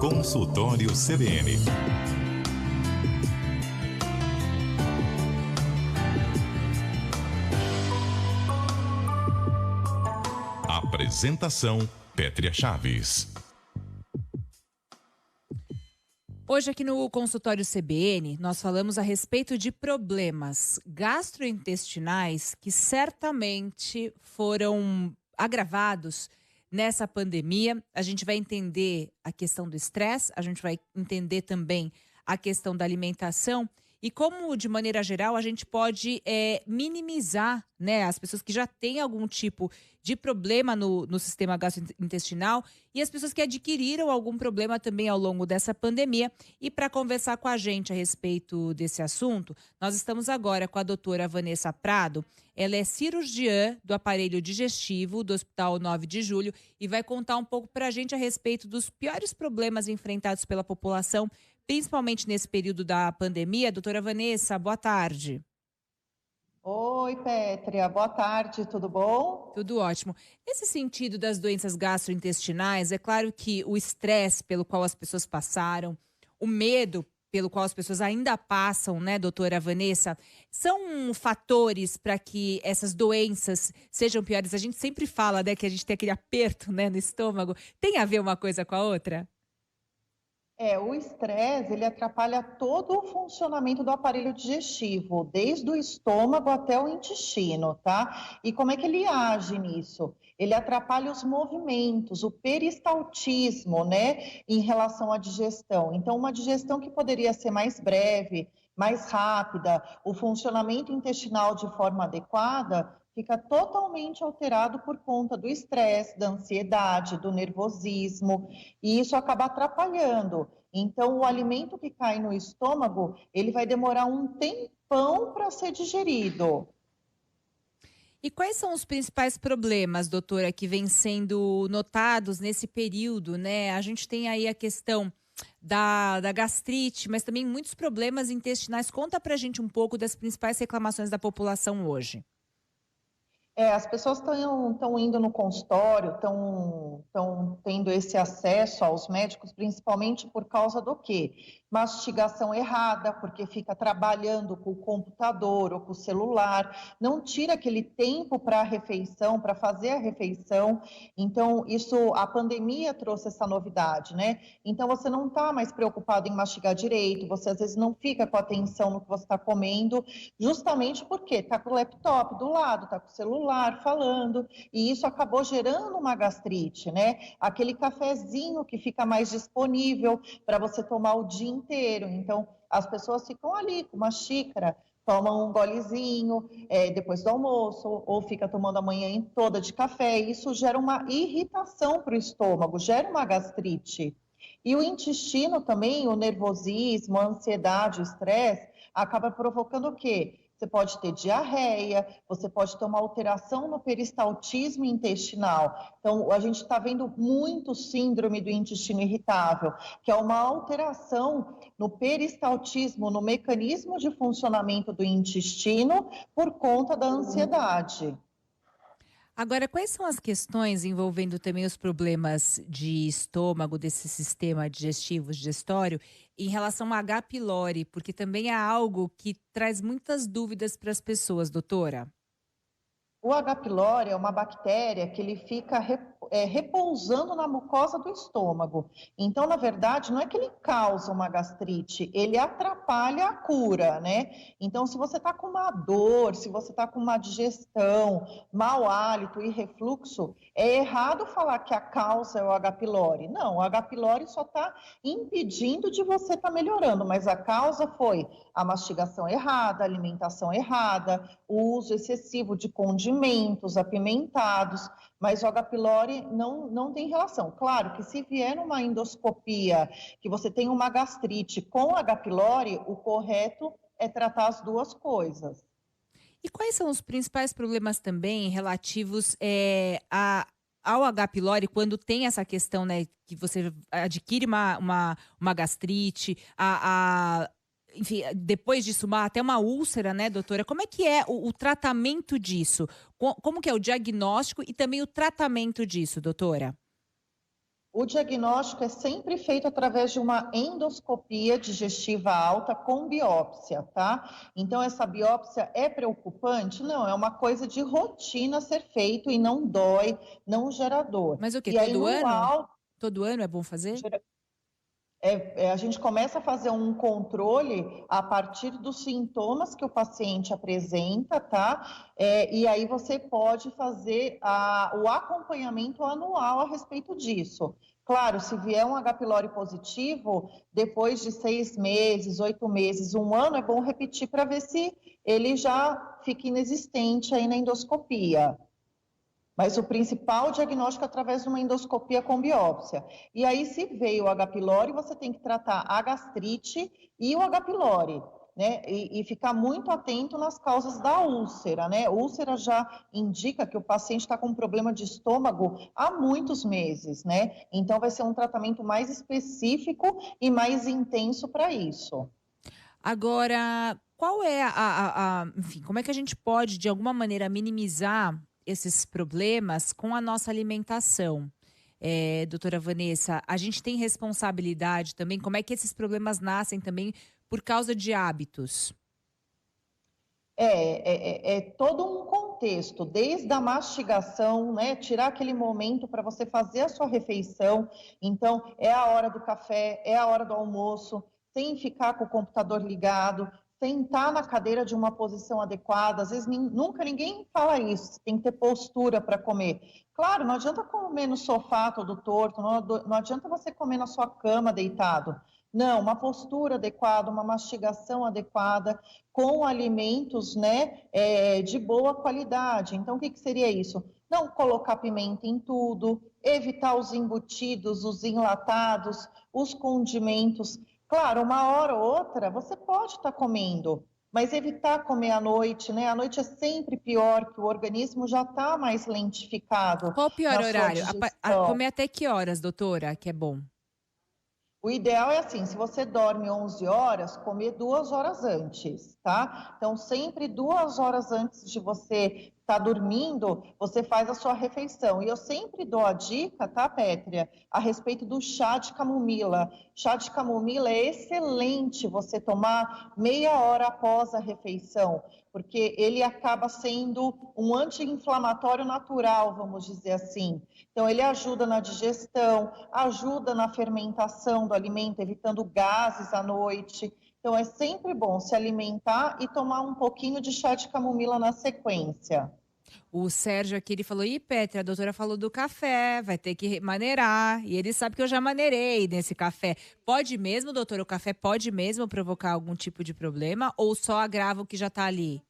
Consultório CBN. Apresentação: Pétria Chaves. Hoje aqui no Consultório CBN, nós falamos a respeito de problemas gastrointestinais que certamente foram agravados nessa pandemia. A gente vai entender a questão do estresse, a gente vai entender também a questão da alimentação e como, de maneira geral, a gente pode minimizar, né, as pessoas que já têm algum tipo de problema no sistema gastrointestinal e as pessoas que adquiriram algum problema também ao longo dessa pandemia. E para conversar com a gente a respeito desse assunto, nós estamos agora com a doutora Vanessa Prado. Ela é cirurgiã do aparelho digestivo do Hospital 9 de Julho e vai contar um pouco para a gente a respeito dos piores problemas enfrentados pela população, principalmente nesse período da pandemia. Doutora Vanessa, boa tarde. Oi, Pétria, boa tarde, tudo bom? Tudo ótimo. Nesse sentido das doenças gastrointestinais, é claro que o estresse pelo qual as pessoas passaram, o medo pelo qual as pessoas ainda passam, né, doutora Vanessa, são fatores para que essas doenças sejam piores. A gente sempre fala, né, que a gente tem aquele aperto, né, no estômago. Tem a ver uma coisa com a outra? O estresse, ele atrapalha todo o funcionamento do aparelho digestivo, desde o estômago até o intestino, tá? E como é que ele age nisso? Ele atrapalha os movimentos, o peristaltismo, né, em relação à digestão. Então, uma digestão que poderia ser mais breve, mais rápida, o funcionamento intestinal de forma adequada, fica totalmente alterado por conta do estresse, da ansiedade, do nervosismo, e isso acaba atrapalhando. Então, o alimento que cai no estômago, ele vai demorar um tempão para ser digerido. E quais são os principais problemas, doutora, que vêm sendo notados nesse período, né? A gente tem aí a questão da gastrite, mas também muitos problemas intestinais. Conta pra gente um pouco das principais reclamações da população hoje. As pessoas estão indo no consultório, estão tendo esse acesso aos médicos, principalmente por causa do quê? Mastigação errada, porque fica trabalhando com o computador ou com o celular, não tira aquele tempo para a refeição, para fazer a refeição. Então, a pandemia trouxe essa novidade, né? Então, você não está mais preocupado em mastigar direito, você às vezes não fica com atenção no que você está comendo, justamente porque está com o laptop do lado, está com o celular falando, e isso acabou gerando uma gastrite, né? Aquele cafezinho que fica mais disponível para você tomar o dia inteiro. Então, as pessoas ficam ali com uma xícara, tomam um golezinho depois do almoço, ou fica tomando a manhã toda de café, e isso gera uma irritação para o estômago, gera uma gastrite. E o intestino também, o nervosismo, a ansiedade, o estresse, acaba provocando o quê? Você pode ter diarreia, você pode ter uma alteração no peristaltismo intestinal. Então, a gente está vendo muito síndrome do intestino irritável, que é uma alteração no peristaltismo, no mecanismo de funcionamento do intestino por conta da ansiedade. Agora, quais são as questões envolvendo também os problemas de estômago, desse sistema digestivo, digestório, em relação a H. pylori? Porque também é algo que traz muitas dúvidas para as pessoas, doutora. O H. pylori é uma bactéria que ele fica repousando na mucosa do estômago. Então, na verdade, não é que ele causa uma gastrite, ele atrapalha a cura, né? Então, se você está com uma dor, se você está com uma digestão, mau hálito e refluxo, é errado falar que a causa é o H. pylori. Não, o H. pylori só está impedindo de você estar melhorando, mas a causa foi a mastigação errada, a alimentação errada, o uso excessivo de condimentos, apimentados, mas o H. pylori não tem relação. Claro que se vier numa endoscopia que você tem uma gastrite com H. pylori, o correto é tratar as duas coisas. E quais são os principais problemas também relativos ao H. pylori, quando tem essa questão, né, que você adquire uma gastrite, enfim, depois disso, até uma úlcera, né, doutora? Como é que é o tratamento disso? Como que é o diagnóstico e também o tratamento disso, doutora? O diagnóstico é sempre feito através de uma endoscopia digestiva alta com biópsia, tá? Então, essa biópsia é preocupante? Não, é uma coisa de rotina ser feito e não dói, não gera dor. Mas o quê? E aí, Todo no ano? laudo, Todo ano é bom fazer? a gente começa a fazer um controle a partir dos sintomas que o paciente apresenta, tá? E aí você pode fazer o acompanhamento anual a respeito disso. Claro, se vier um H. pylori positivo, depois de 6 meses, 8 meses, 1 ano, é bom repetir para ver se ele já fica inexistente aí na endoscopia. Mas o principal diagnóstico é através de uma endoscopia com biópsia. E aí, se veio o H. pylori, você tem que tratar a gastrite e o H. pylori, né? E ficar muito atento nas causas da úlcera, né? Úlcera já indica que o paciente está com um problema de estômago há muitos meses, né? Então, vai ser um tratamento mais específico e mais intenso para isso. Agora, qual é enfim, como é que a gente pode, de alguma maneira, minimizar esses problemas com a nossa alimentação? Doutora Vanessa, a gente tem responsabilidade também? Como é que esses problemas nascem também por causa de hábitos? É todo um contexto, desde a mastigação, né? Tirar aquele momento para você fazer a sua refeição. Então, é a hora do café, é a hora do almoço, sem ficar com o computador ligado, sentar na cadeira de uma posição adequada. Às vezes, nunca ninguém fala isso, tem que ter postura para comer. Claro, não adianta comer no sofá todo torto, não adianta você comer na sua cama deitado. Não, uma postura adequada, uma mastigação adequada, com alimentos, né, de boa qualidade. Então, o que seria isso? Não colocar pimenta em tudo, evitar os embutidos, os enlatados, os condimentos. Claro, uma hora ou outra você pode estar comendo, mas evitar comer à noite, né? À noite é sempre pior, que o organismo já está mais lentificado Qual o pior na sua horário? digestão. Comer até que horas, doutora, que é bom? O ideal é assim, se você dorme 11 horas, comer 2 horas antes, tá? Então, sempre 2 horas antes de você estar dormindo, você faz a sua refeição. E eu sempre dou a dica, tá, Pétria, a respeito do chá de camomila. Chá de camomila é excelente você tomar meia hora após a refeição, porque ele acaba sendo um anti-inflamatório natural, vamos dizer assim. Então, ele ajuda na digestão, ajuda na fermentação do alimento, evitando gases à noite. Então, é sempre bom se alimentar e tomar um pouquinho de chá de camomila na sequência. O Sérgio aqui, ele falou: "Ih, Petri, a doutora falou do café, vai ter que maneirar". E ele sabe que eu já maneirei nesse café. Pode mesmo, doutora, o café pode mesmo provocar algum tipo de problema ou só agrava o que já tá ali?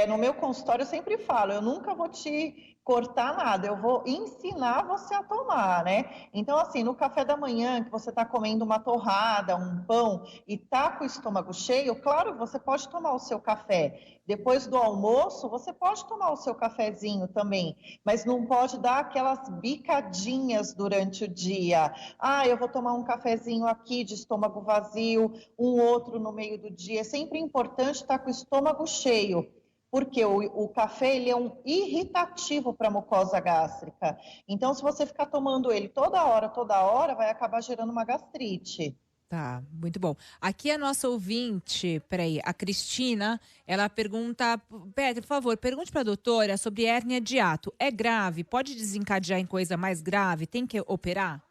No meu consultório eu sempre falo, eu nunca vou te cortar nada, eu vou ensinar você a tomar, né? Então, assim, no café da manhã, que você está comendo uma torrada, um pão e está com o estômago cheio, claro, você pode tomar o seu café. Depois do almoço, você pode tomar o seu cafezinho também, mas não pode dar aquelas bicadinhas durante o dia. Ah, eu vou tomar um cafezinho aqui de estômago vazio, um outro no meio do dia. É sempre importante estar com o estômago cheio, porque o café ele é um irritativo para a mucosa gástrica. Então, se você ficar tomando ele toda hora, vai acabar gerando uma gastrite. Tá, muito bom. Aqui a nossa ouvinte, peraí, a Cristina, ela pergunta, Petri, por favor, pergunte para a doutora sobre hérnia de hiato. É grave? Pode desencadear em coisa mais grave? Tem que operar?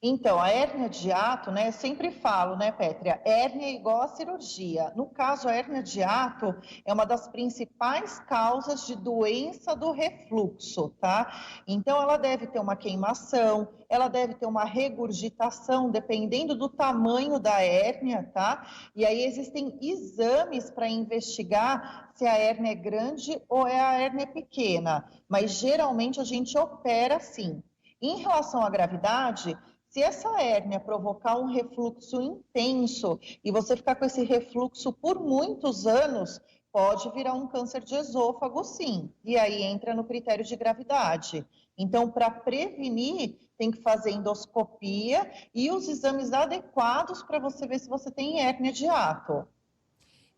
Então, a hérnia de hiato, né, sempre falo, né, Pétria, hérnia é igual a cirurgia. No caso, a hérnia de hiato é uma das principais causas de doença do refluxo, tá? Então, ela deve ter uma queimação, ela deve ter uma regurgitação, dependendo do tamanho da hérnia, tá? E aí existem exames para investigar se a hérnia é grande ou é a hérnia pequena, mas geralmente a gente opera sim. Em relação à gravidade, se essa hérnia provocar um refluxo intenso e você ficar com esse refluxo por muitos anos, pode virar um câncer de esôfago, sim. E aí entra no critério de gravidade. Então, para prevenir, tem que fazer endoscopia e os exames adequados para você ver se você tem hérnia de hiato.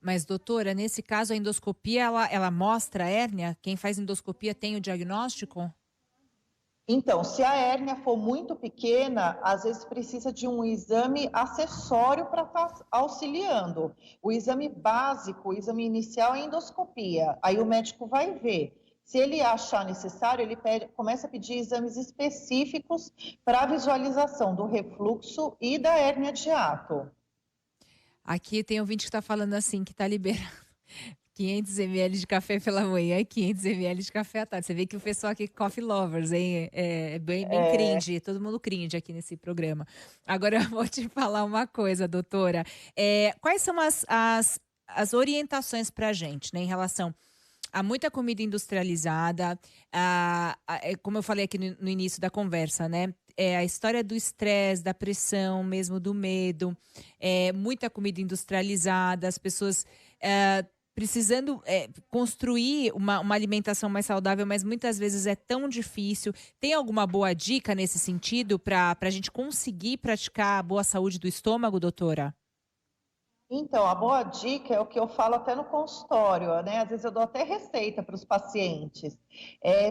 Mas, doutora, nesse caso, a endoscopia, ela mostra a hérnia? Quem faz endoscopia tem o diagnóstico? Então, se a hérnia for muito pequena, às vezes precisa de um exame acessório para estar auxiliando. O exame básico, o exame inicial é a endoscopia. Aí o médico vai ver. Se ele achar necessário, ele começa a pedir exames específicos para a visualização do refluxo e da hérnia de hiato. Aqui tem ouvinte que está falando assim, que está liberado 500 ml de café pela manhã e 500 ml de café à tarde. Você vê que o pessoal aqui é coffee lovers, hein? É bem cringe, todo mundo cringe aqui nesse programa. Agora eu vou te falar uma coisa, doutora. Quais são as orientações para a gente, né, em relação a muita comida industrializada, como eu falei aqui no início da conversa, né? A história do estresse, da pressão mesmo, do medo, muita comida industrializada, as pessoas precisando construir uma alimentação mais saudável, mas muitas vezes é tão difícil. Tem alguma boa dica nesse sentido para a gente conseguir praticar a boa saúde do estômago, doutora? Então, a boa dica é o que eu falo até no consultório, né? Às vezes eu dou até receita para os pacientes,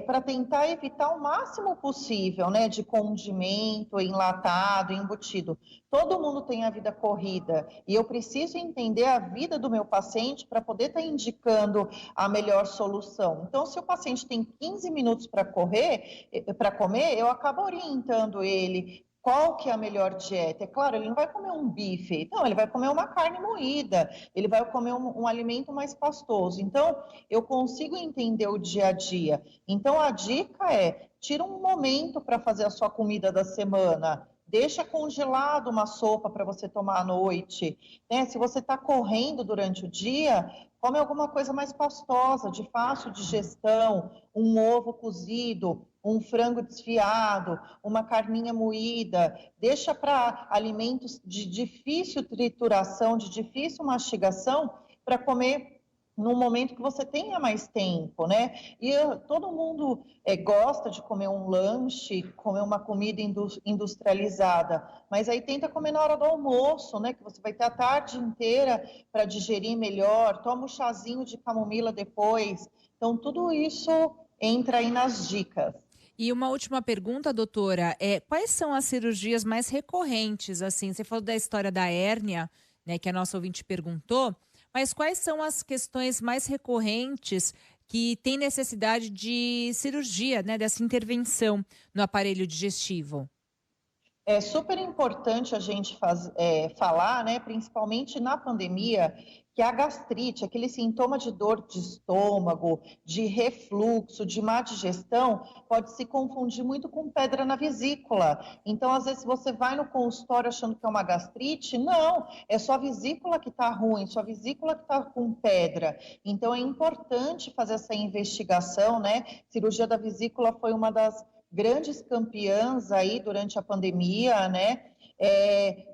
para tentar evitar o máximo possível, né? De condimento, enlatado, embutido. Todo mundo tem a vida corrida e eu preciso entender a vida do meu paciente para poder estar indicando a melhor solução. Então, se o paciente tem 15 minutos para comer, eu acabo orientando ele. Qual que é a melhor dieta? É claro, ele não vai comer um bife, não, ele vai comer uma carne moída, ele vai comer um alimento mais pastoso. Então, eu consigo entender o dia a dia. Então, a dica é, tira um momento para fazer a sua comida da semana, deixa congelado uma sopa para você tomar à noite, né? Se você está correndo durante o dia, come alguma coisa mais pastosa, de fácil digestão, um ovo cozido, um frango desfiado, uma carninha moída, deixa para alimentos de difícil trituração, de difícil mastigação, para comer no momento que você tenha mais tempo, né? E todo mundo gosta de comer um lanche, comer uma comida industrializada, mas aí tenta comer na hora do almoço, né? Que você vai ter a tarde inteira para digerir melhor, toma um chazinho de camomila depois. Então, tudo isso entra aí nas dicas. E uma última pergunta, doutora, quais são as cirurgias mais recorrentes, assim? Você falou da história da hérnia, né, que a nossa ouvinte perguntou, mas quais são as questões mais recorrentes que têm necessidade de cirurgia, né, dessa intervenção no aparelho digestivo? É super importante a gente falar, né, principalmente na pandemia, que a gastrite, aquele sintoma de dor de estômago, de refluxo, de má digestão, pode se confundir muito com pedra na vesícula. Então, às vezes, você vai no consultório achando que é uma gastrite, não, é sua vesícula que está ruim, sua vesícula que está com pedra. Então, é importante fazer essa investigação, né? Cirurgia da vesícula foi uma das grandes campeãs aí durante a pandemia, né?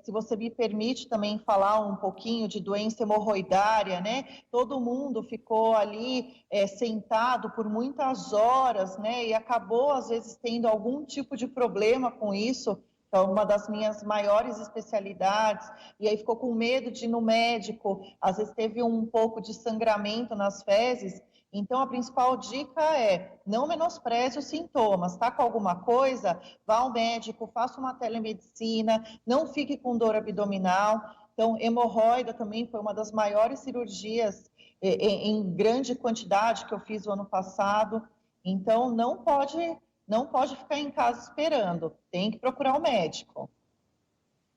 Se você me permite também falar um pouquinho de doença hemorroidária, né? Todo mundo ficou ali sentado por muitas horas, né? E acabou, às vezes, tendo algum tipo de problema com isso. Então, uma das minhas maiores especialidades, e aí ficou com medo de ir no médico, às vezes teve um pouco de sangramento nas fezes. Então, a principal dica é não menospreze os sintomas. Está com alguma coisa? Vá ao médico, faça uma telemedicina, não fique com dor abdominal. Então, hemorroida também foi uma das maiores cirurgias em grande quantidade que eu fiz o ano passado. Então, não pode ficar em casa esperando, tem que procurar o médico.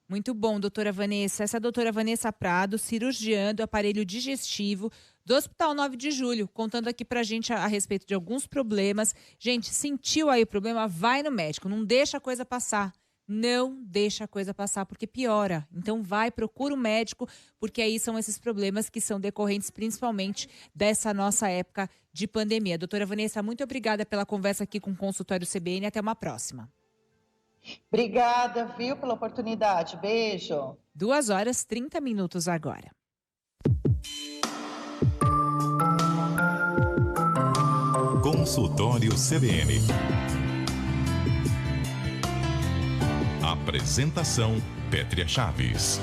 Muito bom, doutora Vanessa. Essa é a doutora Vanessa Prado, cirurgiã do aparelho digestivo do Hospital 9 de Julho, contando aqui pra gente a respeito de alguns problemas. Gente, sentiu aí o problema, vai no médico, não deixa a coisa passar. Não deixa a coisa passar, porque piora. Então vai, procura o médico, porque aí são esses problemas que são decorrentes principalmente dessa nossa época de pandemia. Doutora Vanessa, muito obrigada pela conversa aqui com o Consultório CBN. Até uma próxima. Obrigada, viu, pela oportunidade. Beijo. 2h30 agora. Consultório CBN. Apresentação: Pétria Chaves.